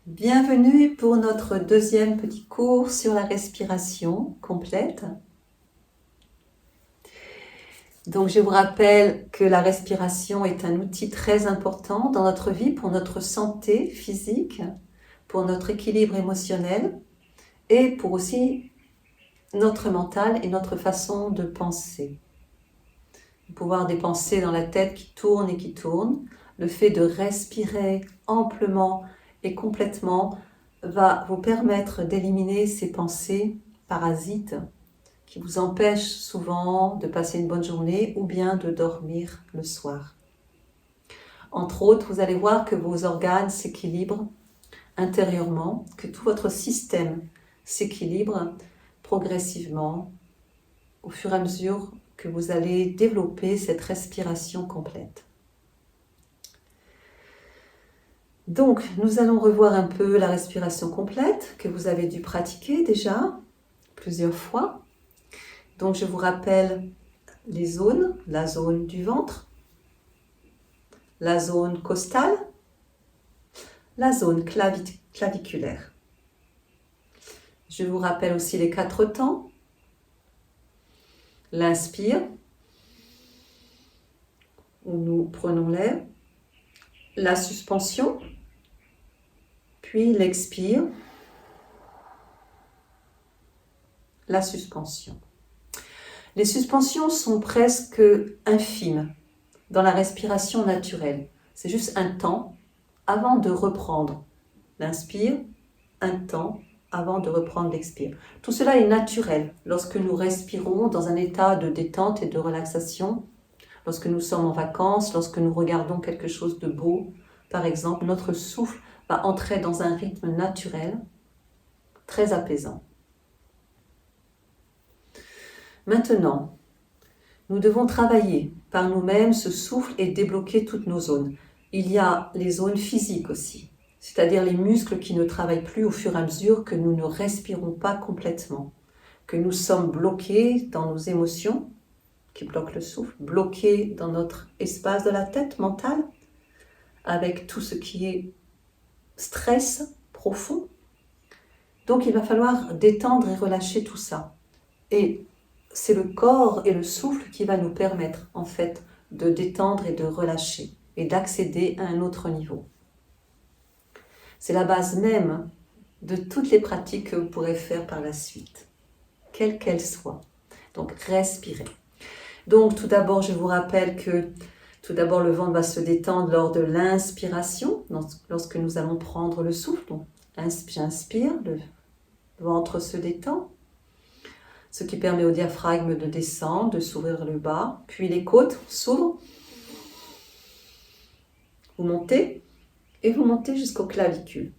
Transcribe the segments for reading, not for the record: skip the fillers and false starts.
Bienvenue pour notre deuxième petit cours sur la respiration complète. Donc je vous rappelle que la respiration est un outil très important dans notre vie pour notre santé physique, pour notre équilibre émotionnel et pour aussi notre mental et notre façon de penser. Vous pouvez avoir des pensées dans la tête qui tournent et qui tournent. Le fait de respirer amplement et complètement va vous permettre d'éliminer ces pensées parasites qui vous empêchent souvent de passer une bonne journée ou bien de dormir le soir. Entre autres, vous allez voir que vos organes s'équilibrent intérieurement, que tout votre système s'équilibre progressivement au fur et à mesure que vous allez développer cette respiration complète. Donc, nous allons revoir un peu la respiration complète que vous avez dû pratiquer déjà plusieurs fois. Donc, je vous rappelle les zones, la zone du ventre, la zone costale, la zone claviculaire. Je vous rappelle aussi les 4 temps. L'inspire, où nous prenons l'air, la suspension, puis l'expire, la suspension. Les suspensions sont presque infimes dans la respiration naturelle. C'est juste un temps avant de reprendre l'inspire, un temps avant de reprendre l'expire. Tout cela est naturel lorsque nous respirons dans un état de détente et de relaxation, lorsque nous sommes en vacances, lorsque nous regardons quelque chose de beau. Par exemple, notre souffle va entrer dans un rythme naturel, très apaisant. Maintenant, nous devons travailler par nous-mêmes ce souffle et débloquer toutes nos zones. Il y a les zones physiques aussi, c'est-à-dire les muscles qui ne travaillent plus au fur et à mesure que nous ne respirons pas complètement, que nous sommes bloqués dans nos émotions, qui bloquent le souffle, bloqués dans notre espace de la tête mentale, avec tout ce qui est stress profond. Donc il va falloir détendre et relâcher tout ça. Et c'est le corps et le souffle qui va nous permettre en fait de détendre et de relâcher et d'accéder à un autre niveau. C'est la base même de toutes les pratiques que vous pourrez faire par la suite, quelles qu'elles soient. Donc respirez. Donc tout d'abord, je vous rappelle que tout d'abord le ventre va se détendre lors de l'inspiration, lorsque nous allons prendre le souffle. Donc j'inspire, le ventre se détend, ce qui permet au diaphragme de descendre, de s'ouvrir le bas, puis les côtes s'ouvrent. Vous montez et vous montez jusqu'aux clavicules.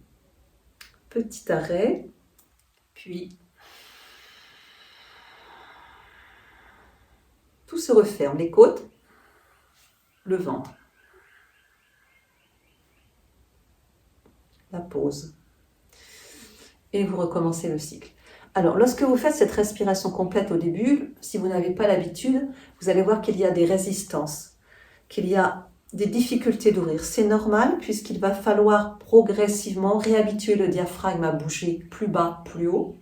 Petit arrêt, puis tout se referme, les côtes, le ventre. La pause. Et vous recommencez le cycle. Alors, lorsque vous faites cette respiration complète au début, si vous n'avez pas l'habitude, vous allez voir qu'il y a des résistances, qu'il y a des difficultés d'ouvrir. C'est normal puisqu'il va falloir progressivement réhabituer le diaphragme à bouger plus bas, plus haut.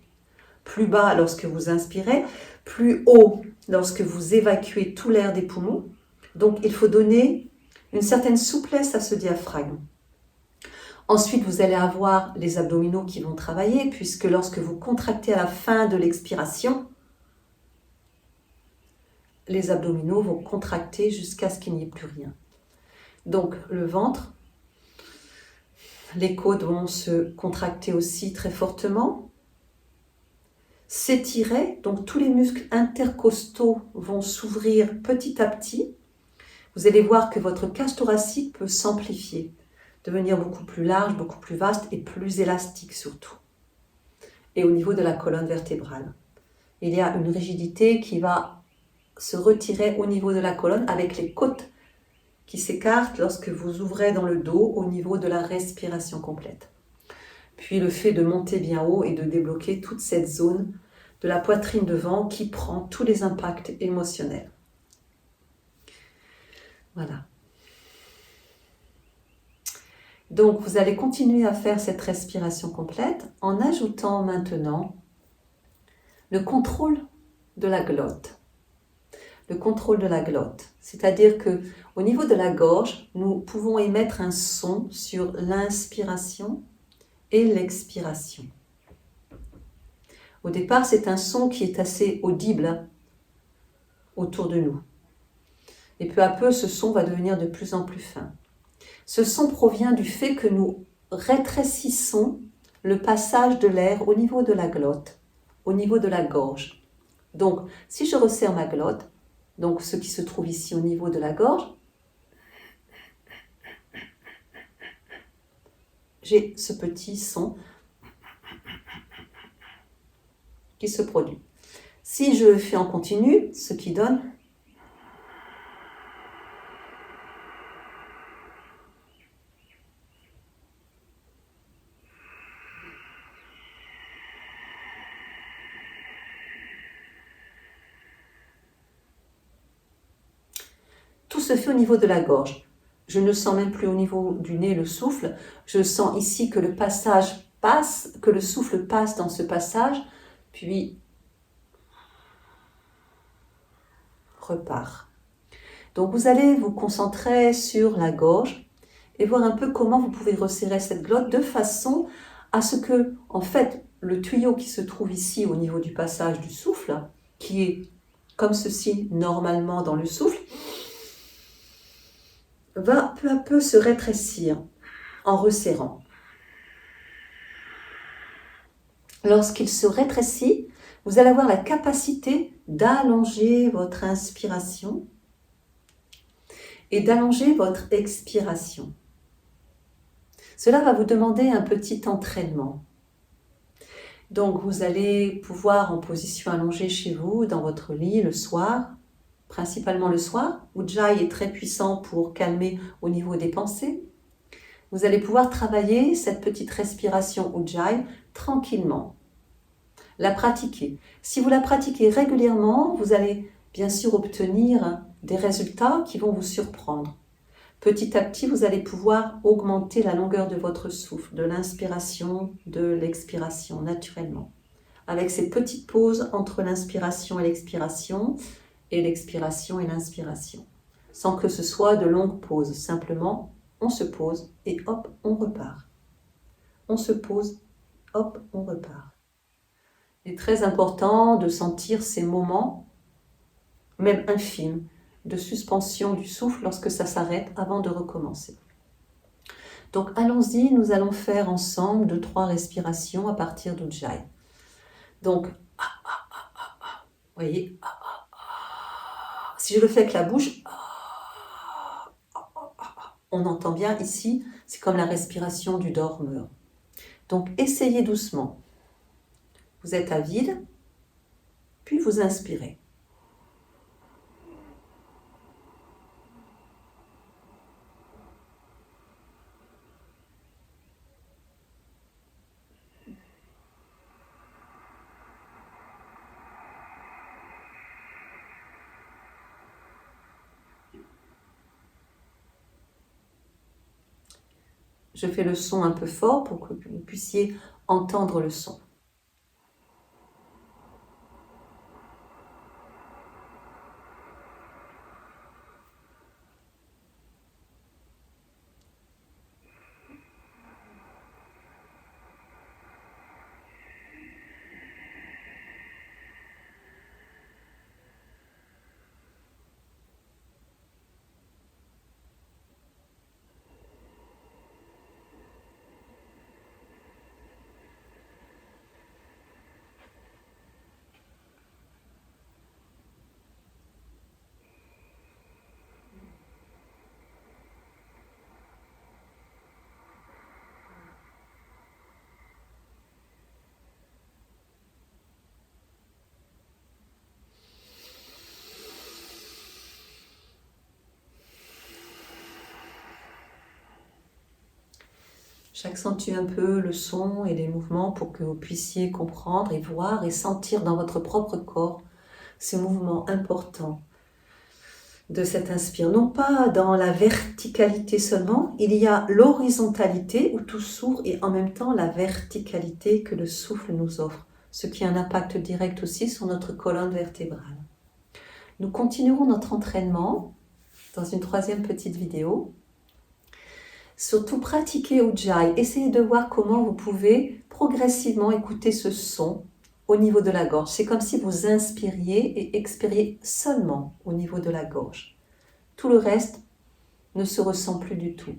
Plus bas lorsque vous inspirez, plus haut lorsque vous évacuez tout l'air des poumons. Donc, il faut donner une certaine souplesse à ce diaphragme. Ensuite, vous allez avoir les abdominaux qui vont travailler, puisque lorsque vous contractez à la fin de l'expiration, les abdominaux vont contracter jusqu'à ce qu'il n'y ait plus rien. Donc, le ventre, les côtes vont se contracter aussi très fortement, s'étirer, donc tous les muscles intercostaux vont s'ouvrir petit à petit. Vous allez voir que votre cage thoracique peut s'amplifier, devenir beaucoup plus large, beaucoup plus vaste et plus élastique surtout. Et au niveau de la colonne vertébrale, il y a une rigidité qui va se retirer au niveau de la colonne avec les côtes qui s'écartent lorsque vous ouvrez dans le dos au niveau de la respiration complète. Puis le fait de monter bien haut et de débloquer toute cette zone de la poitrine devant qui prend tous les impacts émotionnels. Voilà. Donc, vous allez continuer à faire cette respiration complète en ajoutant maintenant le contrôle de la glotte. Le contrôle de la glotte, c'est-à-dire que au niveau de la gorge, nous pouvons émettre un son sur l'inspiration et l'expiration. Au départ, c'est un son qui est assez audible autour de nous. Et peu à peu, ce son va devenir de plus en plus fin. Ce son provient du fait que nous rétrécissons le passage de l'air au niveau de la glotte, au niveau de la gorge. Donc, si je resserre ma glotte, donc ce qui se trouve ici au niveau de la gorge, j'ai ce petit son qui se produit. Si je le fais en continu, ce qui donne tout se fait au niveau de la gorge. Je ne sens même plus au niveau du nez le souffle. Je sens ici que le passage passe, que le souffle passe dans ce passage, puis repart. Donc vous allez vous concentrer sur la gorge et voir un peu comment vous pouvez resserrer cette glotte de façon à ce que, en fait, le tuyau qui se trouve ici au niveau du passage du souffle, qui est comme ceci normalement dans le souffle, va peu à peu se rétrécir en resserrant. Lorsqu'il se rétrécit, vous allez avoir la capacité d'allonger votre inspiration et d'allonger votre expiration. Cela va vous demander un petit entraînement. Donc vous allez pouvoir en position allongée chez vous, dans votre lit le soir, principalement le soir. Ujjayi est très puissant pour calmer au niveau des pensées. Vous allez pouvoir travailler cette petite respiration Ujjayi tranquillement. La pratiquer. Si vous la pratiquez régulièrement, vous allez bien sûr obtenir des résultats qui vont vous surprendre. Petit à petit, vous allez pouvoir augmenter la longueur de votre souffle, de l'inspiration, de l'expiration, naturellement. Avec ces petites pauses entre l'inspiration et l'expiration et l'inspiration. Sans que ce soit de longues pauses. Simplement, on se pose et hop, on repart. On se pose, hop, on repart. Il est très important de sentir ces moments, même infimes, de suspension du souffle lorsque ça s'arrête avant de recommencer. Donc allons-y, nous allons faire ensemble 2-3 respirations à partir d'Ujjayi. Donc, vous voyez, si je le fais avec la bouche, on entend bien ici, c'est comme la respiration du dormeur. Donc essayez doucement. Vous êtes à vide, puis vous inspirez. Je fais le son un peu fort pour que vous puissiez entendre le son. J'accentue un peu le son et les mouvements pour que vous puissiez comprendre et voir et sentir dans votre propre corps ces mouvements importants de cette inspire. Non pas dans la verticalité seulement, il y a l'horizontalité où tout s'ouvre et en même temps la verticalité que le souffle nous offre, ce qui a un impact direct aussi sur notre colonne vertébrale. Nous continuerons notre entraînement dans une troisième petite vidéo. Surtout pratiquez Ujjayi, essayez de voir comment vous pouvez progressivement écouter ce son au niveau de la gorge. C'est comme si vous inspiriez et expiriez seulement au niveau de la gorge. Tout le reste ne se ressent plus du tout.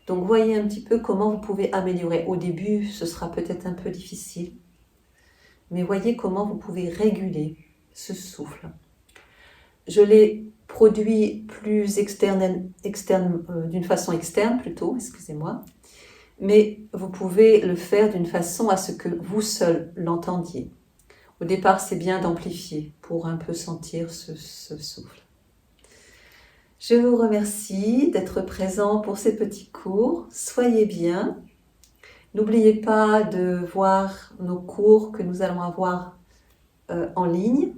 Donc voyez un petit peu comment vous pouvez améliorer. Au début, ce sera peut-être un peu difficile, mais voyez comment vous pouvez réguler ce souffle. Je l'ai produit plus d'une façon externe plutôt, excusez-moi, mais vous pouvez le faire d'une façon à ce que vous seul l'entendiez. Au départ, c'est bien d'amplifier pour un peu sentir ce souffle. Je vous remercie d'être présent pour ces petits cours. Soyez bien. N'oubliez pas de voir nos cours que nous allons avoir en ligne.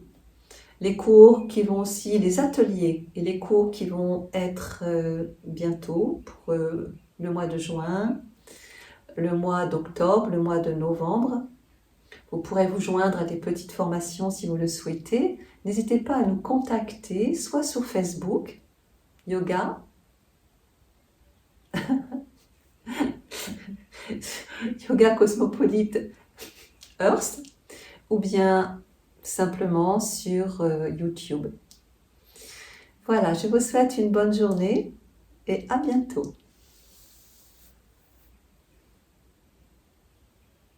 Les cours qui vont aussi, les ateliers et les cours qui vont être bientôt pour le mois de juin, le mois d'octobre, le mois de novembre. Vous pourrez vous joindre à des petites formations si vous le souhaitez. N'hésitez pas à nous contacter, soit sur Facebook, Yoga, Yoga Cosmopolite Earth, ou bien simplement sur YouTube. Voilà, je vous souhaite une bonne journée et à bientôt.